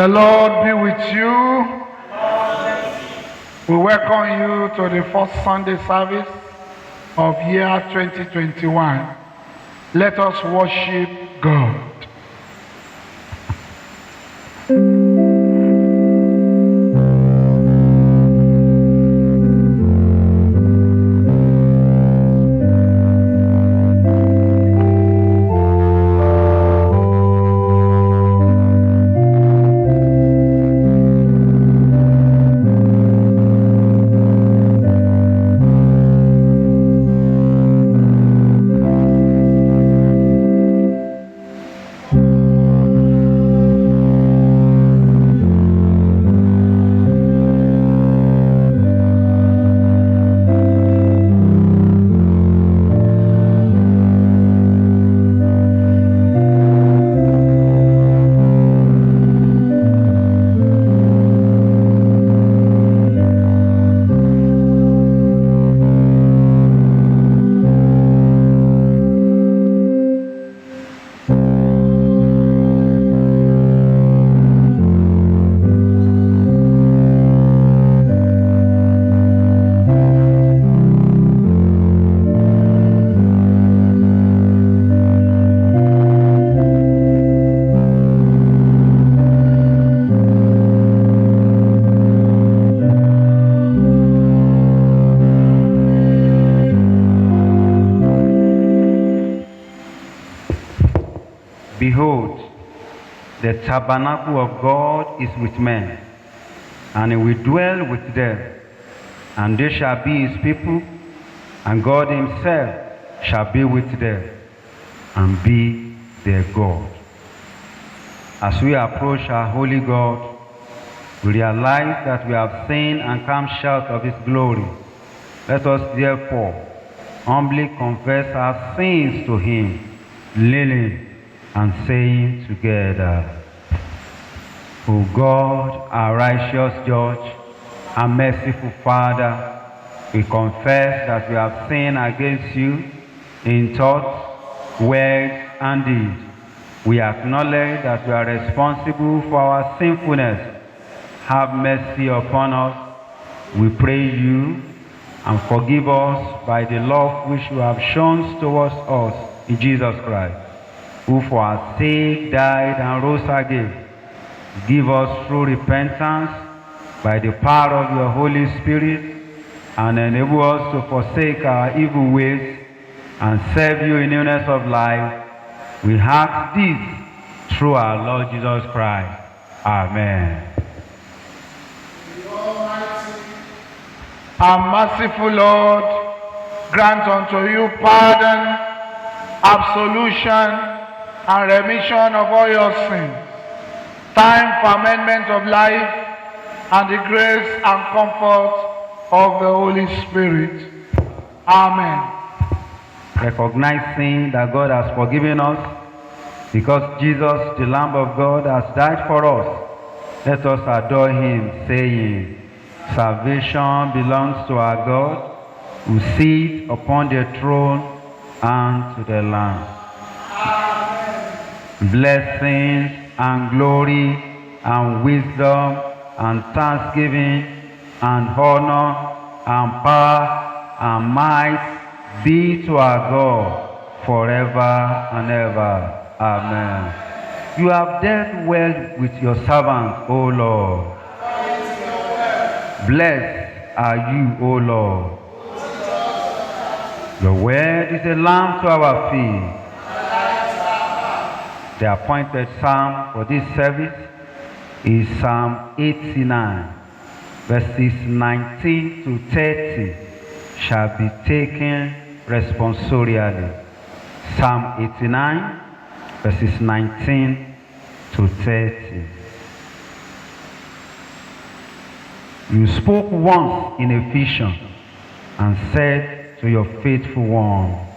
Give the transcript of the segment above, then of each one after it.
The Lord be with you. We welcome you to the first Sunday service of year 2021. Let us worship God. Behold, the tabernacle of God is with men, and he will dwell with them, and they shall be his people, and God himself shall be with them, and be their God. As we approach our holy God, we realize that we have sinned and come short of his glory. Let us therefore humbly confess our sins to him, kneeling and saying together, O God, our righteous judge and merciful Father, we confess that we have sinned against you in thought, words, and deed. We acknowledge that we are responsible for our sinfulness. Have mercy upon us, we pray you, and forgive us by the love which you have shown towards us in Jesus Christ, who for our sake died and rose again. Give us true repentance by the power of your Holy Spirit, and enable us to forsake our evil ways and serve you in newness of life. We ask this through our Lord Jesus Christ. Amen. The Almighty and merciful Lord, grant unto you pardon, absolution, and remission of all your sins, time for amendment of life, and the grace and comfort of the Holy Spirit. Amen. Recognizing that God has forgiven us, because Jesus, the Lamb of God, has died for us, let us adore him, saying, salvation belongs to our God, who sits upon the throne and to the Lamb. Blessings and glory and wisdom and thanksgiving and honor and power and might be to our God forever and ever. Amen. You have dealt well with your servant, O Lord. Blessed are you, O Lord. Your word is a lamp to our feet. The appointed psalm for this service is Psalm 89, verses 19 to 30 shall be taken responsorially. Psalm 89, verses 19 to 30. You spoke once in a vision and said to your faithful one,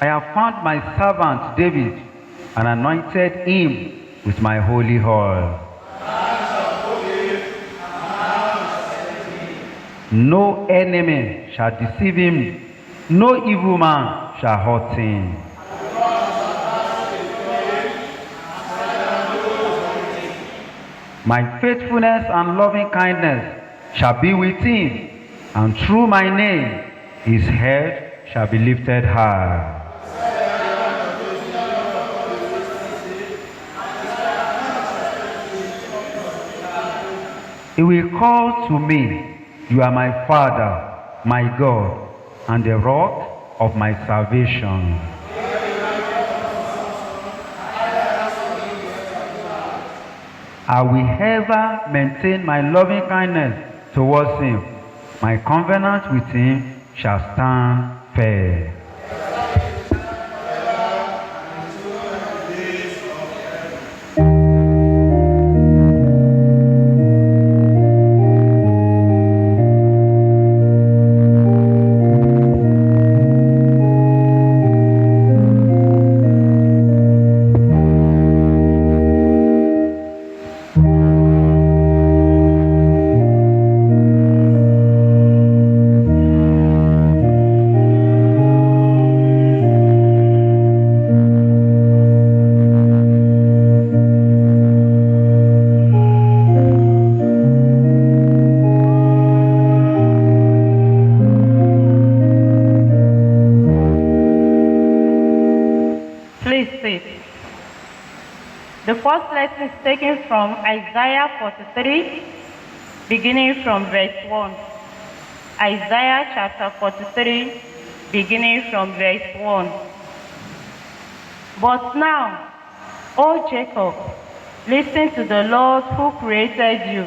I have found my servant David and anointed him with my holy oil. No enemy shall deceive him, no evil man shall hurt him. My faithfulness and loving kindness shall be with him, and through my name his head shall be lifted high. He will call to me, "You are my Father, my God, and the rock of my salvation." I will ever maintain my loving kindness towards him. My covenant with him shall stand firm. The first lesson is taken from Isaiah 43, beginning from verse 1. Isaiah chapter 43, beginning from verse 1. But now, O Jacob, listen to the Lord who created you.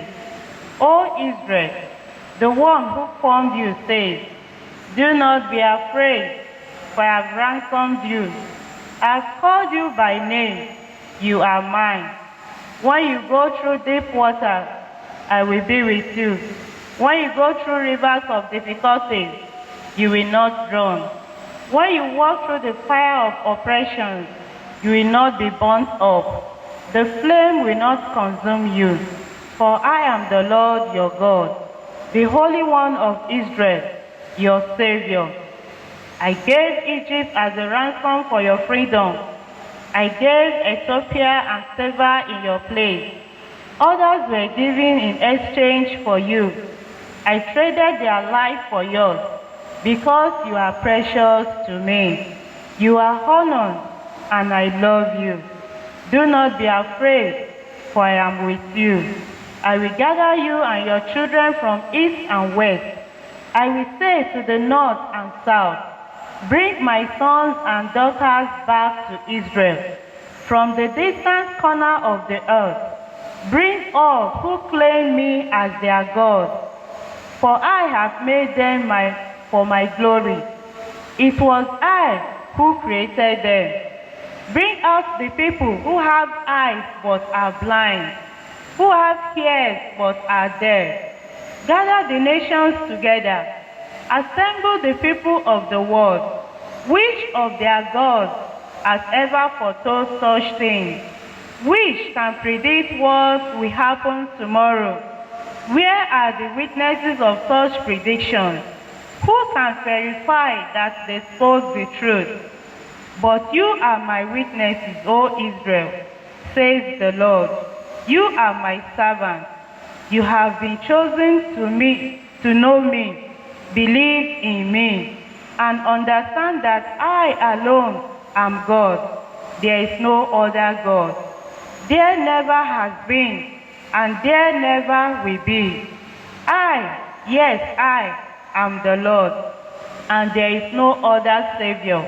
O Israel, the one who formed you says, do not be afraid, for I have ransomed you. I have called you by name. You are mine. When you go through deep waters, I will be with you. When you go through rivers of difficulties, you will not drown. When you walk through the fire of oppression, you will not be burnt up. The flame will not consume you. For I am the Lord your God, the Holy One of Israel, your Savior. I gave Egypt as a ransom for your freedom. I gave Ethiopia and Seba in your place. Others were given in exchange for you. I traded their life for yours, because you are precious to me. You are honored, and I love you. Do not be afraid, for I am with you. I will gather you and your children from east and west. I will say to the north and south, bring my sons and daughters back to Israel. From the distant corner of the earth, bring all who claim me as their God. For I have made them for my glory. It was I who created them. Bring out the people who have eyes but are blind, who have ears but are deaf. Gather the nations together. Assemble the people of the world. Which of their gods has ever foretold such things? Which can predict what will happen tomorrow? Where are the witnesses of such predictions? Who can verify that they spoke the truth? But you are my witnesses, O Israel, says the Lord. You are my servants. You have been chosen to know me. Believe in me, and understand that I alone am God. There is no other God. There never has been, and there never will be. I am the Lord, and there is no other Savior.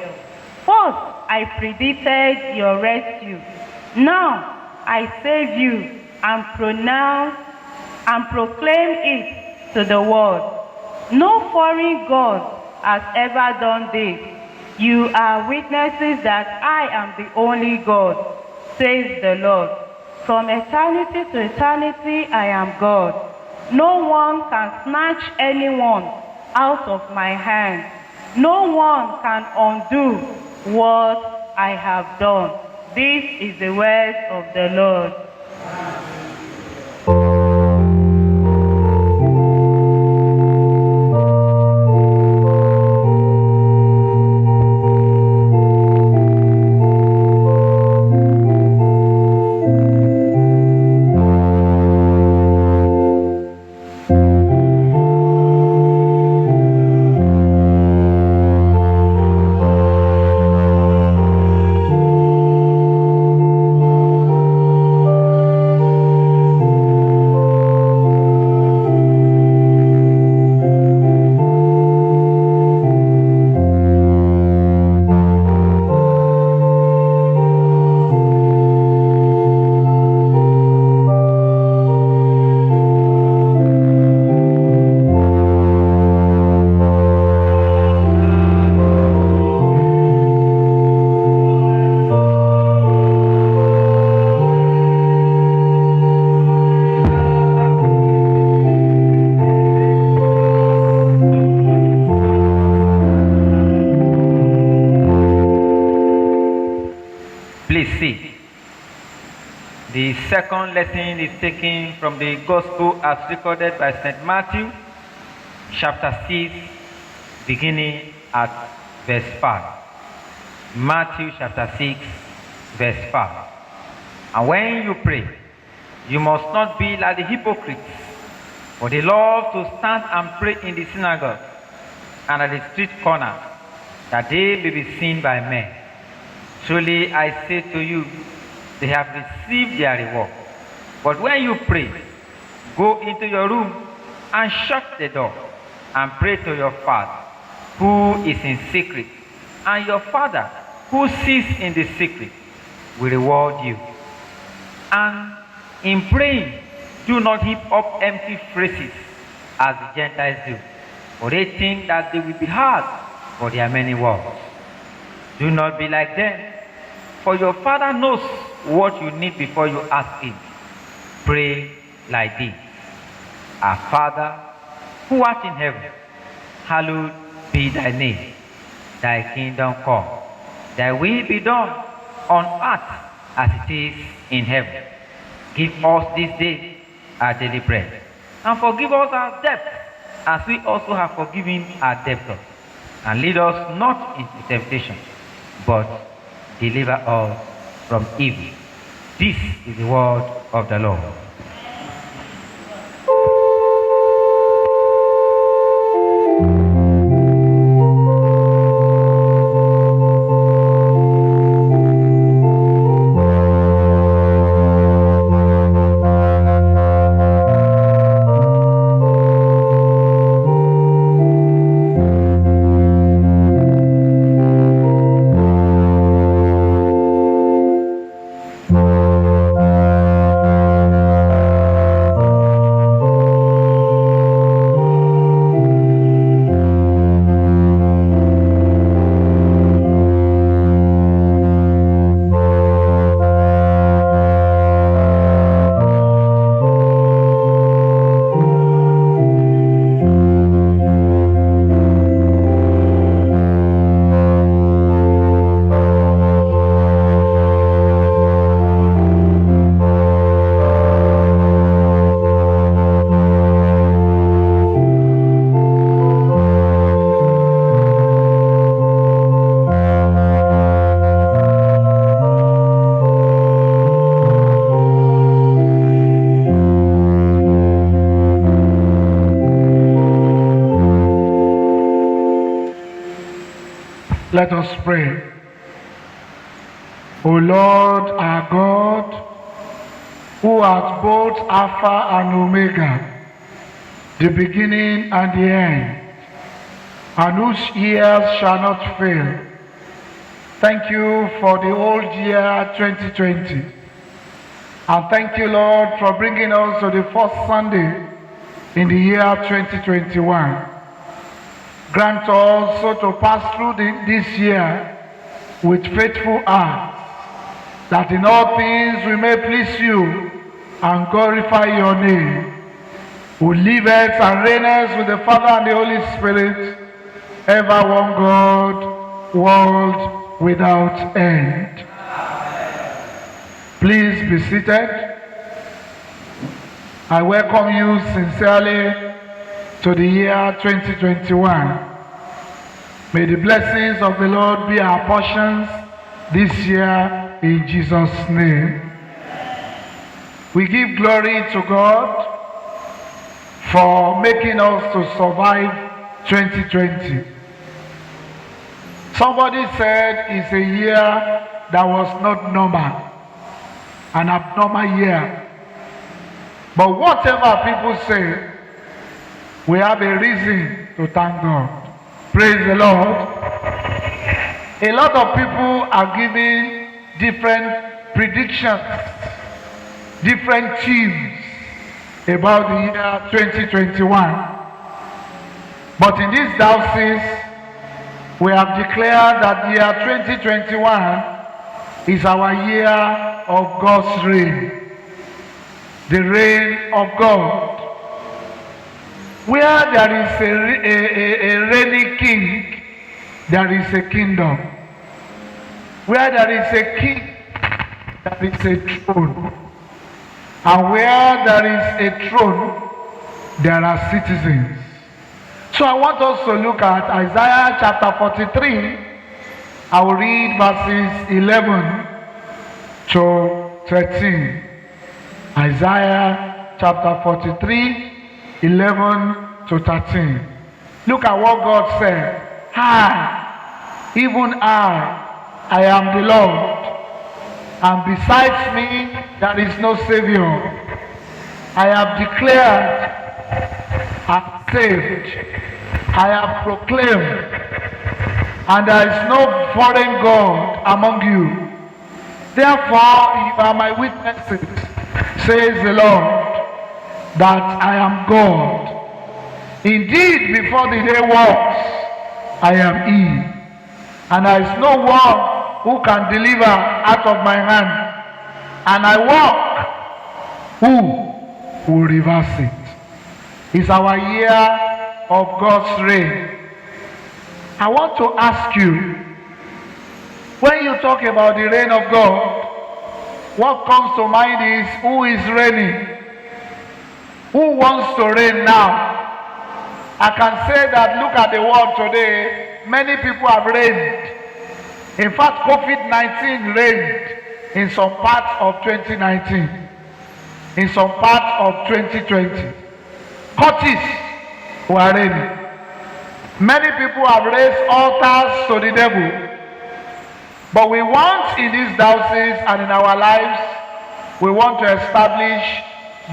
First, I predicted your rescue. Now, I save you and proclaim it to the world. No foreign God has ever done this. You are witnesses that I am the only God, says the Lord. From eternity to eternity, I am God. No one can snatch anyone out of my hand. No one can undo what I have done. This is the word of the Lord. second lesson is taken from the Gospel as recorded by St. Matthew, chapter 6, beginning at verse 5. Matthew chapter 6, verse 5. And when you pray, you must not be like the hypocrites, for they love to stand and pray in the synagogue and at the street corners, that they may be seen by men. Truly I say to you, they have received their reward. But when you pray, go into your room and shut the door and pray to your Father who is in secret, and your Father who sees in the secret will reward you. And in praying, do not heap up empty phrases as the Gentiles do, for they think that they will be heard for their many words. Do not be like them, for your Father knows what you need before you ask Him. Pray like this: Our Father, who art in heaven, hallowed be thy name. Thy kingdom come. Thy will be done on earth as it is in heaven. Give us this day our daily bread, and forgive us our debts, as we also have forgiven our debtors. And lead us not into temptation, but deliver us from evil. This is the word of the Lord. Let us pray. O Lord our God, who art both Alpha and Omega, the beginning and the end, and whose years shall not fail, thank you for the old year 2020. And thank you, Lord, for bringing us to the first Sunday in the year 2021. Grant us so to pass through this year with faithful hearts, that in all things we may please you and glorify your name, who liveth and reigneth with the Father and the Holy Spirit, ever one God, world without end. Please be seated. I welcome you sincerely to the year 2021. May the blessings of the Lord be our portions this year in Jesus' name. We give glory to God for making us to survive 2020. Somebody said it's a year that was not normal, an abnormal year. But whatever people say, we have a reason to thank God. Praise the Lord. A lot of people are giving different predictions, different themes about the year 2021. But in this diocese, we have declared that the year 2021 is our year of God's reign, the reign of God. Where there is a reigning king, there is a kingdom. Where there is a king, there is a throne. And where there is a throne, there are citizens. So I want us to look at Isaiah chapter 43. I will read verses 11 to 13. Isaiah chapter 43, 11 to 13. Look at what God said. Even I am the Lord, and besides me there is no Savior. I have declared and saved, I have proclaimed, and there is no foreign God among you. Therefore, you are my witnesses, says the Lord, that I am God. Indeed, before the day was, I am He, and there is no one who can deliver out of my hand. And I walk, who will reverse it? It's our year of God's reign. I want to ask you, when you talk about the reign of God, what comes to mind is who is reigning? Who wants to reign now? I can say that, look at the world today, many people have reigned. In fact, COVID-19 reigned in some parts of 2019, in some parts of 2020. Cultists were reigning. Many people have raised altars to the devil. But we want in this diocese and in our lives, we want to establish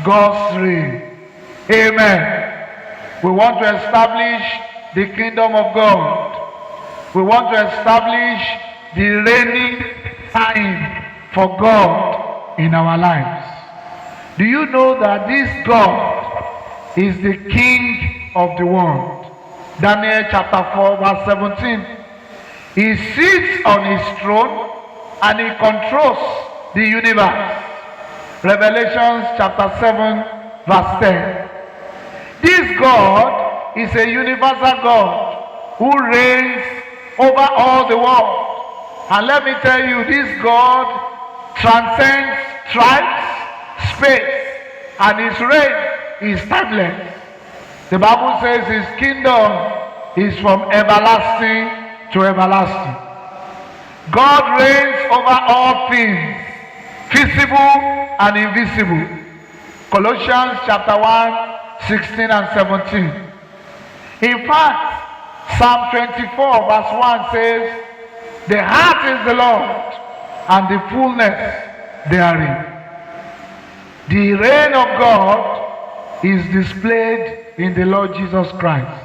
God's reign. Amen. We want to establish the kingdom of God. We want to establish the reigning time for God in our lives. Do you know that this God is the King of the world? Daniel chapter 4 verse 17. He sits on his throne and he controls the universe. Revelation chapter 7 verse 10. This God is a universal God who reigns over all the world. And let me tell you, this God transcends tribes, space, and his reign is timeless. The Bible says his kingdom is from everlasting to everlasting. God reigns over all things, visible and invisible. Colossians chapter 1, 16 and 17. In fact, Psalm 24 verse 1 says, the heart is the Lord, and the fullness therein. The reign of God is displayed in the Lord Jesus Christ.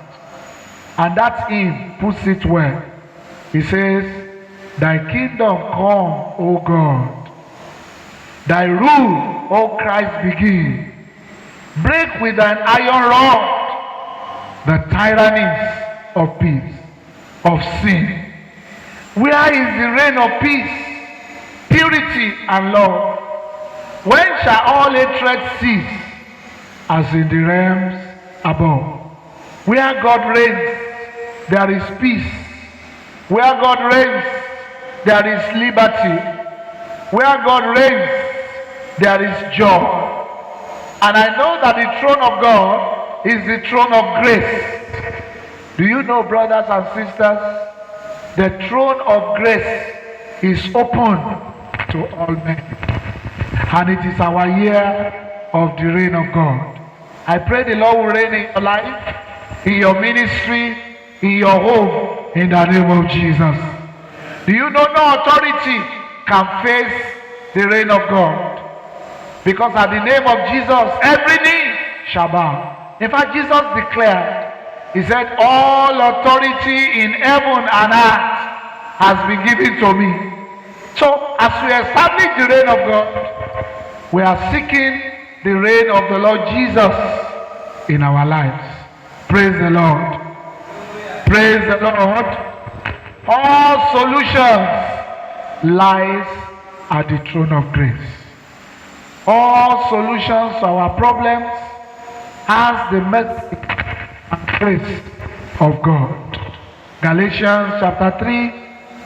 And that hymn puts it well. He says, thy kingdom come, O God. Thy rule, O Christ, begin. Break with thine iron rod the tyrannies of peace, of sin. Where is the reign of peace, purity, and love? When shall all hatred cease, as in the realms above? Where God reigns, there is peace. Where God reigns, there is liberty. Where God reigns, there is joy. And I know that the throne of God is the throne of grace. Do you know, brothers and sisters, the throne of grace is open to all men. And it is our year of the reign of God. I pray the Lord will reign in your life, in your ministry, in your home, in the name of Jesus. Do you know no authority can face the reign of God? Because at the name of Jesus, every knee shall bow. In fact, Jesus declared, he said, all authority in heaven and earth has been given to me. So, as we establish the reign of God, we are seeking the reign of the Lord Jesus in our lives. Praise the Lord. Praise the Lord. All solutions lies at the throne of grace. All solutions to our problems has the mercy and grace of God. Galatians chapter 3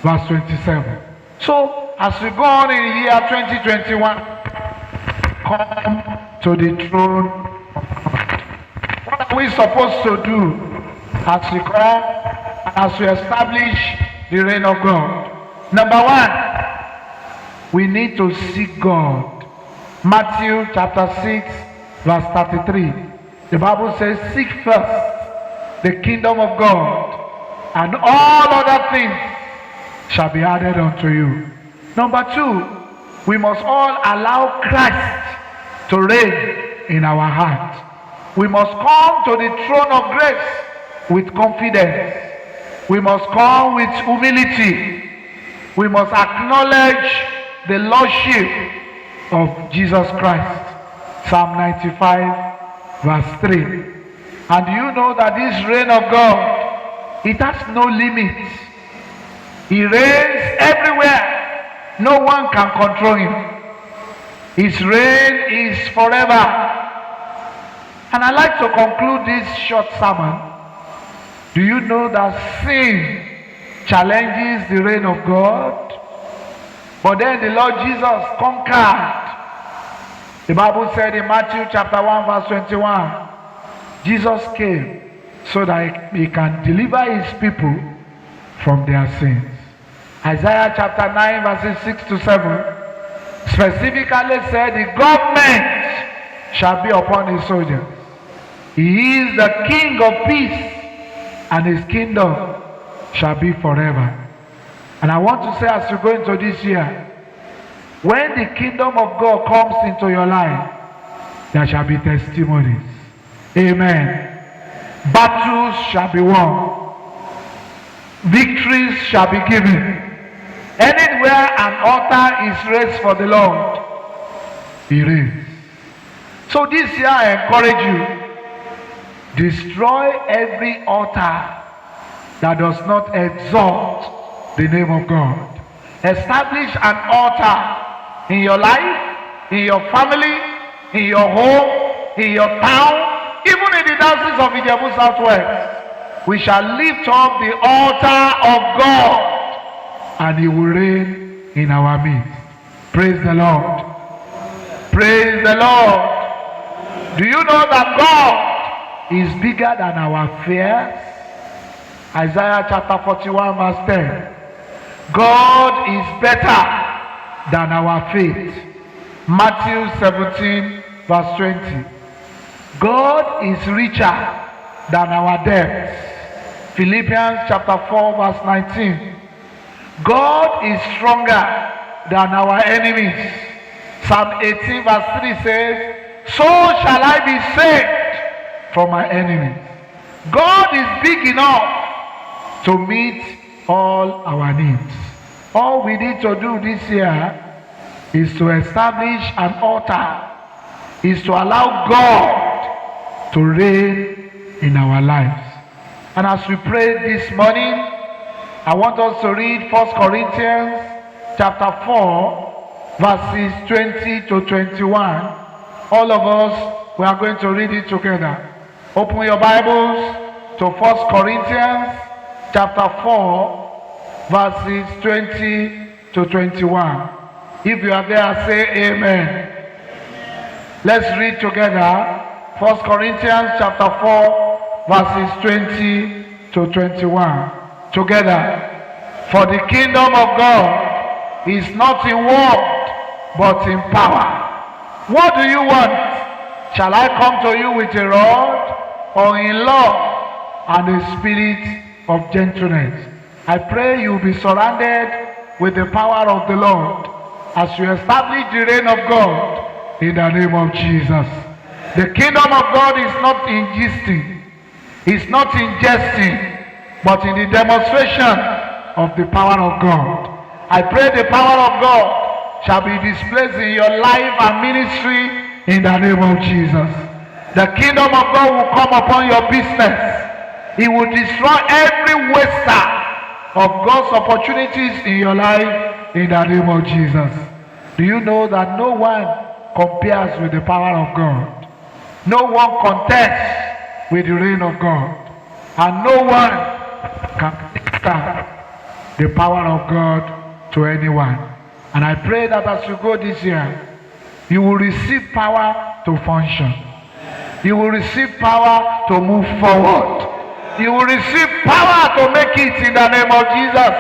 verse 27. So, as we go on in the year 2021, come to the throne of God. What are we supposed to do as we come, as we establish the reign of God? Number one, we need to seek God. Matthew chapter 6, verse 33. The Bible says, seek first the kingdom of God, and all other things shall be added unto you. Number two, we must all allow Christ to reign in our heart. We must come to the throne of grace with confidence. We must come with humility. We must acknowledge the lordship of Jesus Christ. Psalm 95, verse 3. And do you know that this reign of God, it has no limit. He reigns everywhere. No one can control him. His reign is forever. And I'd like to conclude this short sermon. Do you know that sin challenges the reign of God? But then the Lord Jesus conquered. The Bible said in Matthew chapter 1 verse 21, Jesus came so that he can deliver his people from their sins. Isaiah chapter 9 verses 6 to 7 specifically said the government shall be upon his soldiers. He is the King of peace, and his kingdom shall be forever. And I want to say, as you go into this year, when the kingdom of God comes into your life, there shall be testimonies. Amen. Battles shall be won. Victories shall be given. Anywhere an altar is raised for the Lord, he reigns. So this year I encourage you, destroy every altar that does not exalt the name of God. Establish an altar in your life, in your family, in your home, in your town, even in the Diocese of Ijebu Southwest. We shall lift up the altar of God, and he will reign in our midst. Praise the Lord. Praise the Lord. Do you know that God is bigger than our fears? Isaiah chapter 41 verse 10. God is better than our faith. Matthew 17 verse 20. God is richer than our debts. Philippians chapter 4 verse 19. God is stronger than our enemies. Psalm 18 verse 3 says, so shall I be saved from my enemies. God is big enough to meet all our needs. All we need to do this year is to establish an altar, is to allow God to reign in our lives. And as we pray this morning, I want us to read 1 Corinthians chapter 4 verses 20 to 21. All of us, we are going to read it together. Open your Bibles to 1 Corinthians chapter 4 verses 20 to 21. If you are there, say amen. Let's read together 1 Corinthians chapter 4 verses 20 to 21. Together. For the kingdom of God is not in word, but in power. What do you want? Shall I come to you with a rod, or in love and a spirit of gentleness? I pray you will be surrounded with the power of the Lord as you establish the reign of God in the name of Jesus. The kingdom of God is not in gisting, it's not in jesting, but in the demonstration of the power of God. I pray the power of God shall be displayed in your life and ministry in the name of Jesus. The kingdom of God will come upon your business. He will destroy every waster of God's opportunities in your life in the name of Jesus. Do you know that no one compares with the power of God? No one contests with the reign of God. And no one can stand the power of God to anyone. And I pray that as you go this year, You will receive power to function. You will receive power to move forward. You will receive power to make it in the name of Jesus.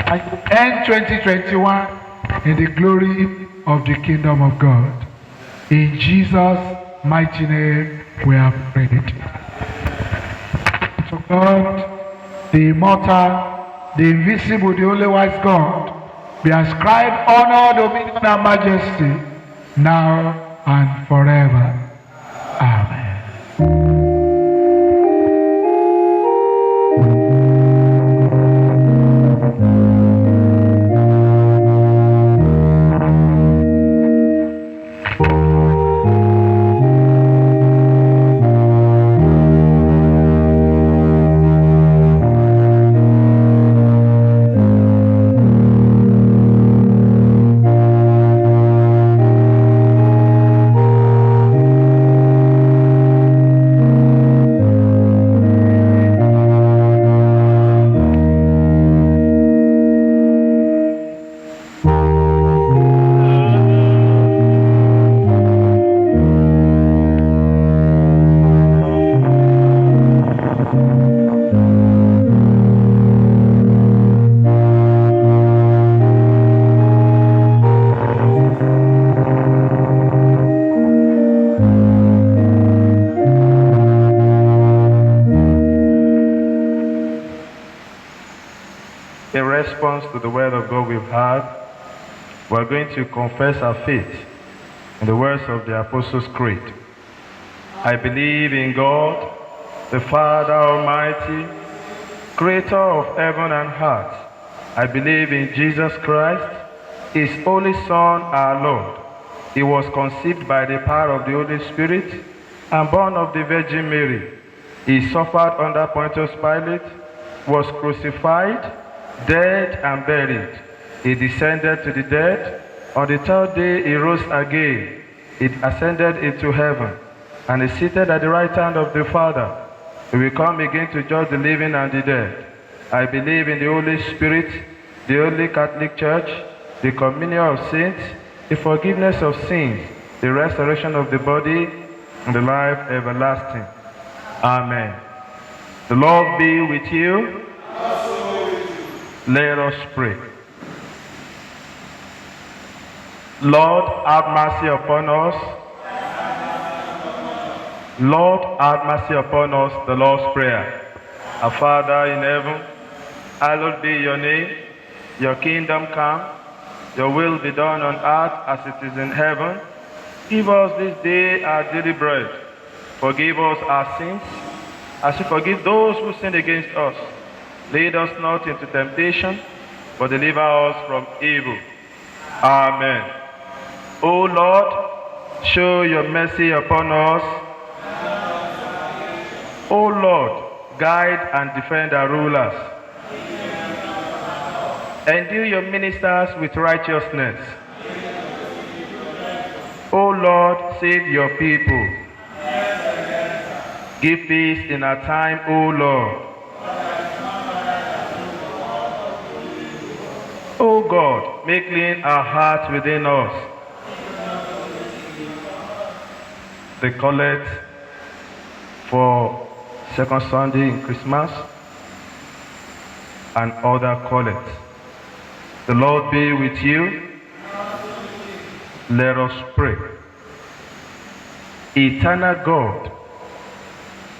And you end 2021 in the glory of the kingdom of God. In Jesus' mighty name we have prayed. To God, the immortal, the invisible, the only wise God, be ascribed honor, dominion, and majesty, now and forever. Amen. In response to the word of God we've heard, we're going to confess our faith in the words of the Apostles' Creed. I believe in God, the Father Almighty, creator of heaven and earth. I believe in Jesus Christ, his only Son, our Lord. He was conceived by the power of the Holy Spirit and born of the Virgin Mary. He suffered under Pontius Pilate, was crucified, dead and buried. He descended to the dead. On the third day he rose again. He ascended into heaven and is seated at the right hand of the Father. He will come again to judge the living and the dead. I believe in the Holy Spirit, the Holy Catholic Church, the communion of saints, the forgiveness of sins, the resurrection of the body, and the life everlasting. Amen. The Lord be with you. Let us pray. Lord, have mercy upon us. Lord, have mercy upon us. The Lord's Prayer. Our Father in heaven, hallowed be your name. Your kingdom come. Your will be done on earth as it is in heaven. Give us this day our daily bread. Forgive us our sins, as we forgive those who sin against us. Lead us not into temptation, but deliver us from evil. Amen. O Lord, show your mercy upon us. O Lord, guide and defend our rulers. Endue your ministers with righteousness. O Lord, save your people. Give peace in our time, O Lord. O God, make clean our hearts within us. The collect for second Sunday in Christmas and other collects. The Lord be with you. Let us pray. Eternal God,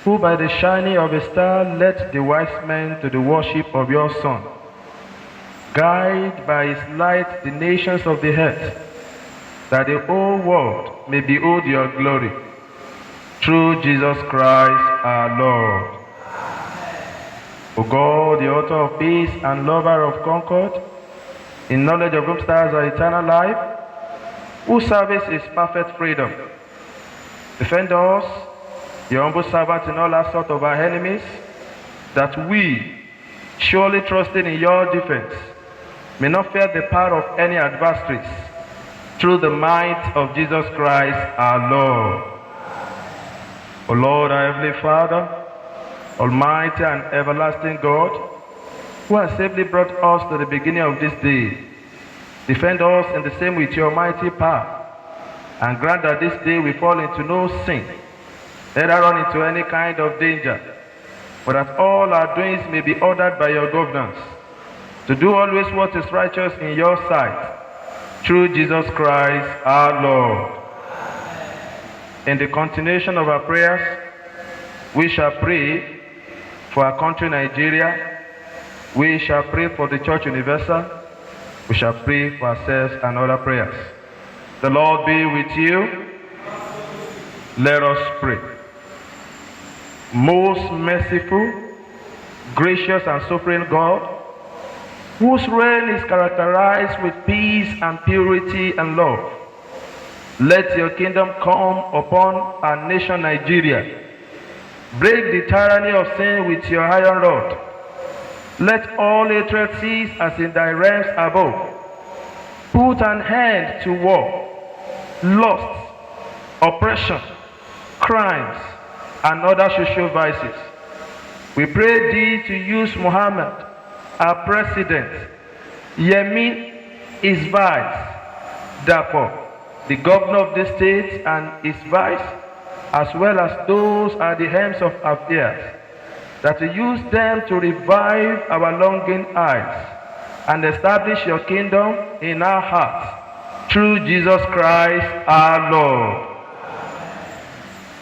who by the shining of a star led the wise men to the worship of your Son, guide by his light the nations of the earth, that the whole world may behold your glory. Through Jesus Christ our Lord. O God, the author of peace and lover of concord, in knowledge of whom stars are eternal life, whose service is perfect freedom, defend us, your humble servant, in all assault of our enemies, that we, surely trusting in your defense, may not fear the power of any adversaries, through the might of Jesus Christ our Lord. O Lord, our heavenly Father, almighty and everlasting God, who has safely brought us to the beginning of this day, defend us in the same with your mighty power, and grant that this day we fall into no sin, neither run into any kind of danger, but that all our doings may be ordered by your governance, to do always what is righteous in your sight, through Jesus Christ our Lord. In the continuation of our prayers, we shall pray for our country Nigeria, we shall pray for the Church Universal, we shall pray for ourselves and other prayers. The Lord be with you. Let us pray. Most merciful, gracious and sovereign God, whose reign is characterized with peace and purity and love, let your kingdom come upon our nation Nigeria. Break the tyranny of sin with your iron rod. Let all hatred cease as in thy realms above. Put an end to war, lust, oppression, crimes, and other social vices. We pray thee to use Muhammad, our president, Yemi, his vice, Dapo, the governor of the state and his vice, as well as those at the helms of affairs, that you use them to revive our longing eyes and establish your kingdom in our hearts, through Jesus Christ our Lord.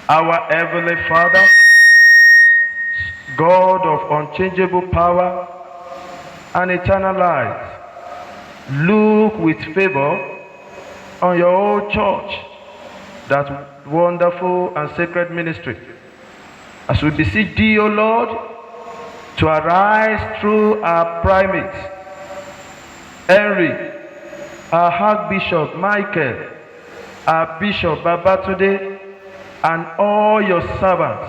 Our Heavenly Father, God of unchangeable power and eternal light, look with favor on your old church, that wonderful and sacred ministry. As we beseech thee, O Lord, to arise through our primate, Henry, our Archbishop Michael, our Bishop Babatunde, and all your servants.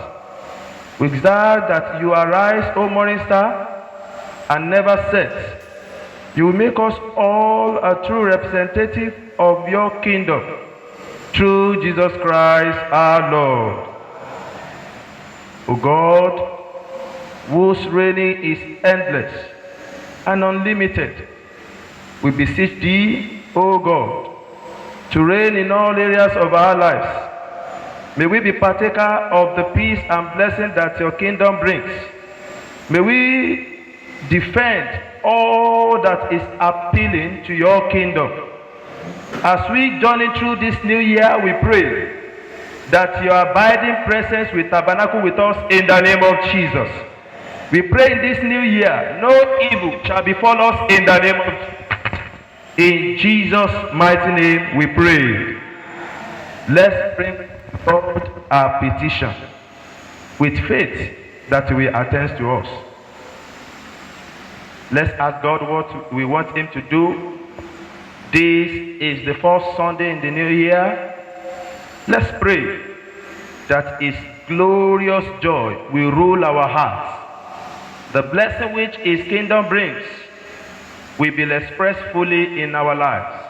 We desire that you arise, O morning star, and never set. You will make us all a true representative of your kingdom, through Jesus Christ our Lord. O God, whose reigning is endless and unlimited, we beseech thee, O God, to reign in all areas of our lives. May we be partaker of the peace and blessing that your kingdom brings. May we defend all that is appealing to your kingdom. As we journey through this new year, we pray that your abiding presence will tabernacle with us in the name of Jesus. We pray in this new year, no evil shall befall us in the name of Jesus. In Jesus' mighty name we pray. Let's bring forward our petition with faith that will attend to us. Let's ask God what we want him to do. This is the first Sunday in the new year. Let's pray that his glorious joy will rule our hearts. The blessing which his kingdom brings will be expressed fully in our lives.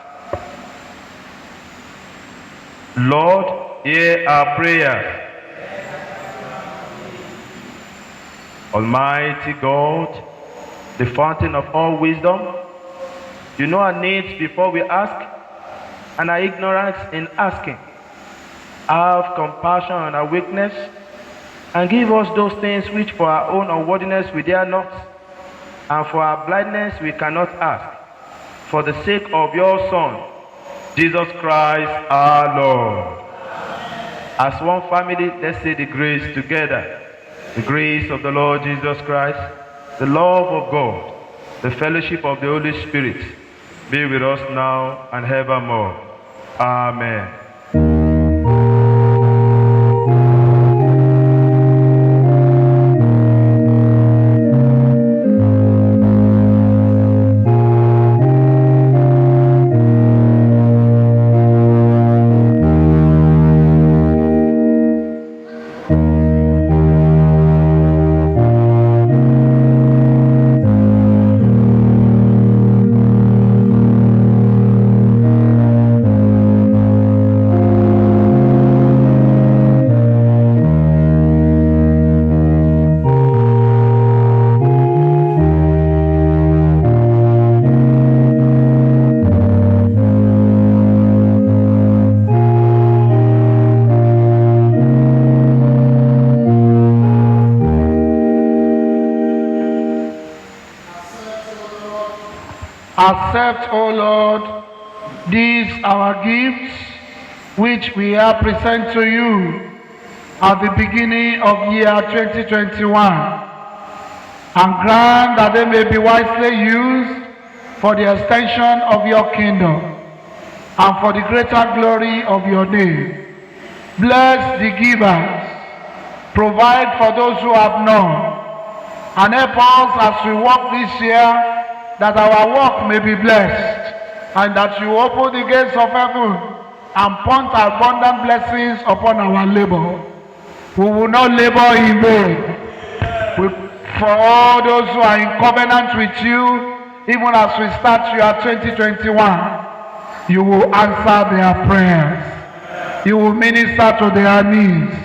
Lord, hear our prayer. Almighty God, the fountain of all wisdom, you know our needs before we ask, and our ignorance in asking. Have compassion on our weakness, and give us those things which for our own unworthiness we dare not, and for our blindness we cannot ask, for the sake of your Son, Jesus Christ our Lord. As one family, let's say the grace together. The grace of the Lord Jesus Christ, the love of God, the fellowship of the Holy Spirit, be with us now and evermore. Amen. accept, O Lord, these our gifts, which we have present to you at the beginning of year 2021, and grant that they may be wisely used for the extension of your kingdom and for the greater glory of your name. Bless the givers, provide for those who have none, and help us as we walk this year, that our work may be blessed, and that you open the gates of heaven and pour abundant blessings upon our labor. We will not labor in vain. For all those who are in covenant with you, even as we start year 2021, you will answer their prayers. You will minister to their needs.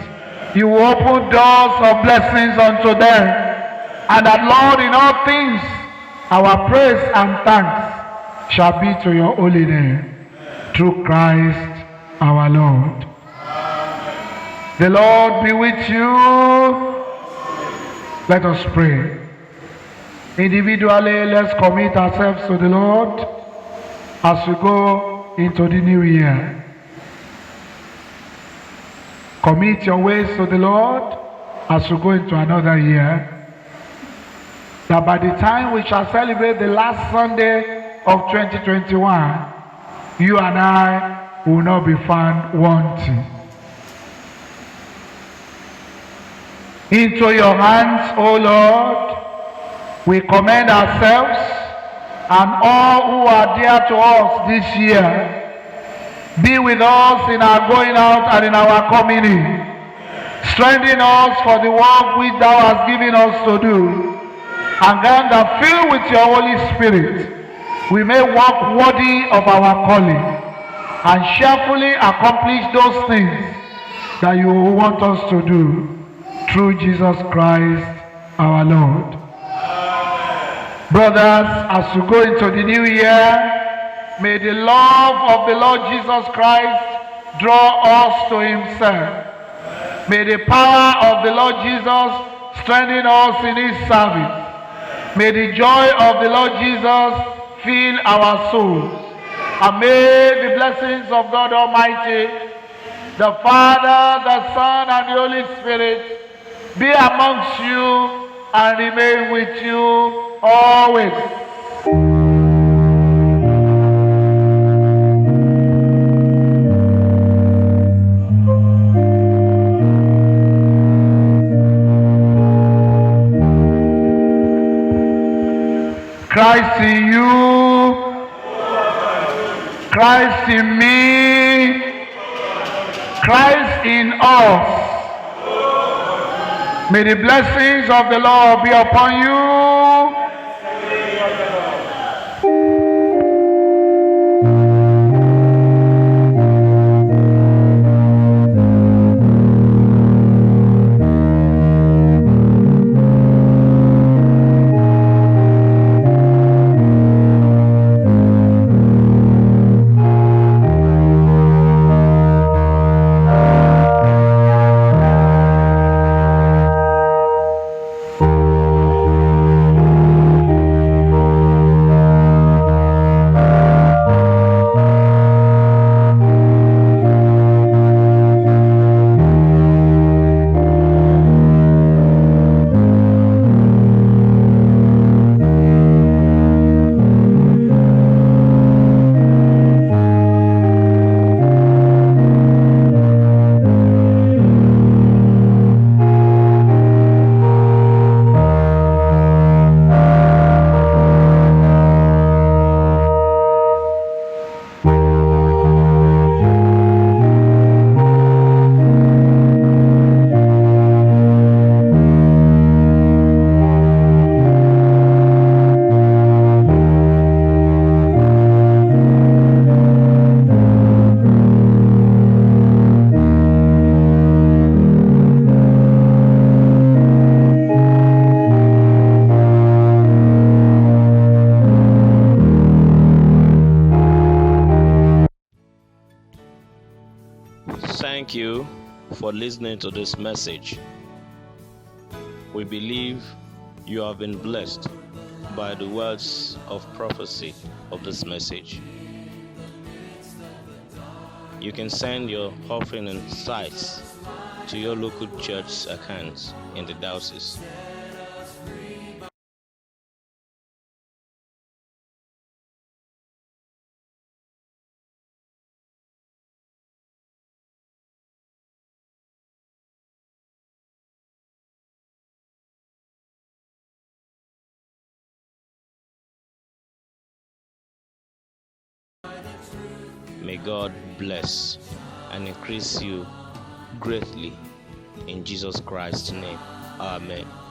You will open doors of blessings unto them. And that, Lord, in all things, our praise and thanks shall be to your holy name. Through Christ our Lord. The Lord be with you. Let us pray. Individually, let's commit ourselves to the Lord as we go into the new year. Commit your ways to the Lord as we go into another year. That by the time we shall celebrate the last Sunday of 2021, you and I will not be found wanting. Into your hands, O Lord, we commend ourselves and all who are dear to us this year. Be with us in our going out and in our coming in. Strengthen us for the work which thou hast given us to do. And grant that, filled with your Holy Spirit, we may walk worthy of our calling and cheerfully accomplish those things that you want us to do. Through Jesus Christ our Lord. Amen. Brothers, as we go into the new year, may the love of the Lord Jesus Christ draw us to himself. Amen. May the power of the Lord Jesus strengthen us in his service. May the joy of the Lord Jesus fill our souls. And may the blessings of God Almighty, the Father, the Son, and the Holy Spirit be amongst you and remain with you always. Christ in you, Christ in me, Christ in us. May the blessings of the Lord be upon you. Thank you for listening to this message. We believe you have been blessed by the words of prophecy of this message. You can send your offering and tithes to your local church accounts in the Diocese. May God bless and increase you greatly in Jesus Christ's name. Amen.